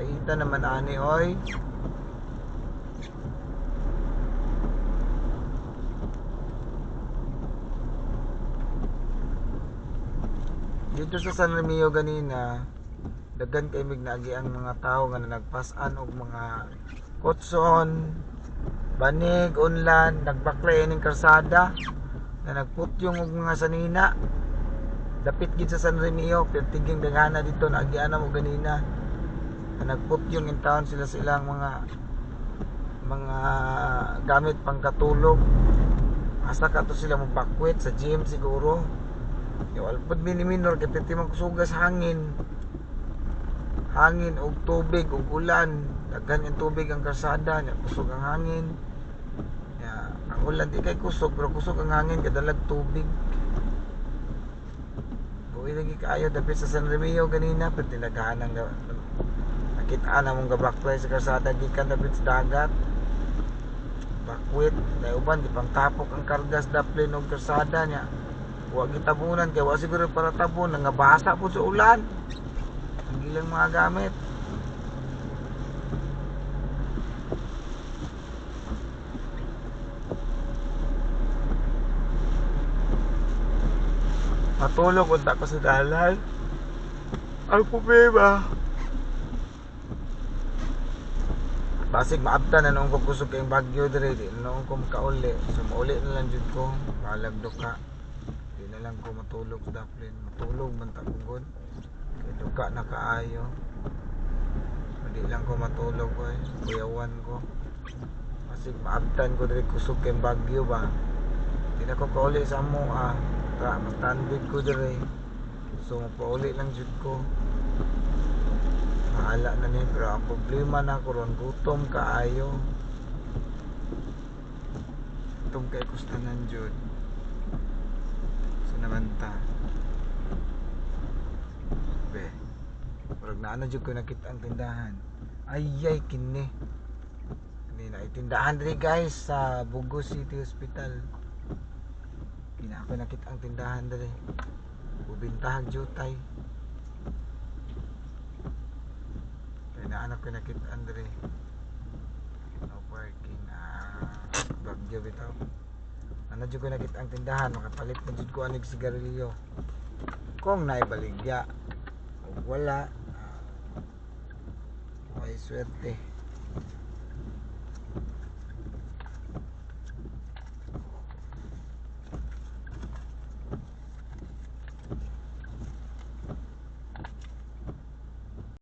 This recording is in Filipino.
Kaita naman ani oy. Dito sa San Remio ganina, daghan kay mig naagi ang mga tao nga nagpasan og mga kutson, banig, unlan, nagbaklay ning karsada, na nagputyong og mga sanina. Dapit gid sa San Remio, pertiging daghana dito naagian mo ganina. Na nagputyong in town sila silang mga gamit pangkatulog. Asa ka to sila magbakwit sa gym siguro. Yung alpod mini-minor kay pwede magsugas hangin og tubig og ulan, daghan yung tubig ang karsada nya kusog ang hangin ya. Ang ulan di kay kusog pero kusog ang hangin kadalag tubig. Buhay lagi kaayo dapit sa San Remio ganina pwede nagahan ang nakitaan na mong gabaklay sa karsada gikan dapit sa dagat bakwit na uban di pang tapok ang kargas daplin og karsada nya. Huwag gitabunan kaya wala siguro para tabon nangabasa po sa ulan ang ilang mga gamit. Matulog unta ko sa dalan. Ang problema basig maabtan na noong ko kusog kayong bagyo dire di noong ko makauli so mauli na lang jud ko malagdo ka. Di na lang ko matulog sa daplin. Matulog man ta kugod kay duka na kaayo. Hindi lang ko matulog ko kuyawan ko. Basig maabtan ko dire kusog kayong bagyo ba. Di na ko kauli sa amo mastandig ko dire. So mapauli lang jud ko. Mahala na ni pero ang problema na ko ron gutom kaayo. Gutom kay kustanan jud. So naman ta. Be. Murag na jud ko nakita ang tindahan. Ayay kini. Kini na tindahan diri guys sa Bugo City Hospital. Kina ako nakita ang tindahan diri. Bubintahag jutay. Anak ko nakita andre no parking bagyo bitaw ano jud ko nakita ang tindahan makapalit na jud ko anig sigarilyo kung naibaligya o wala ay swerte.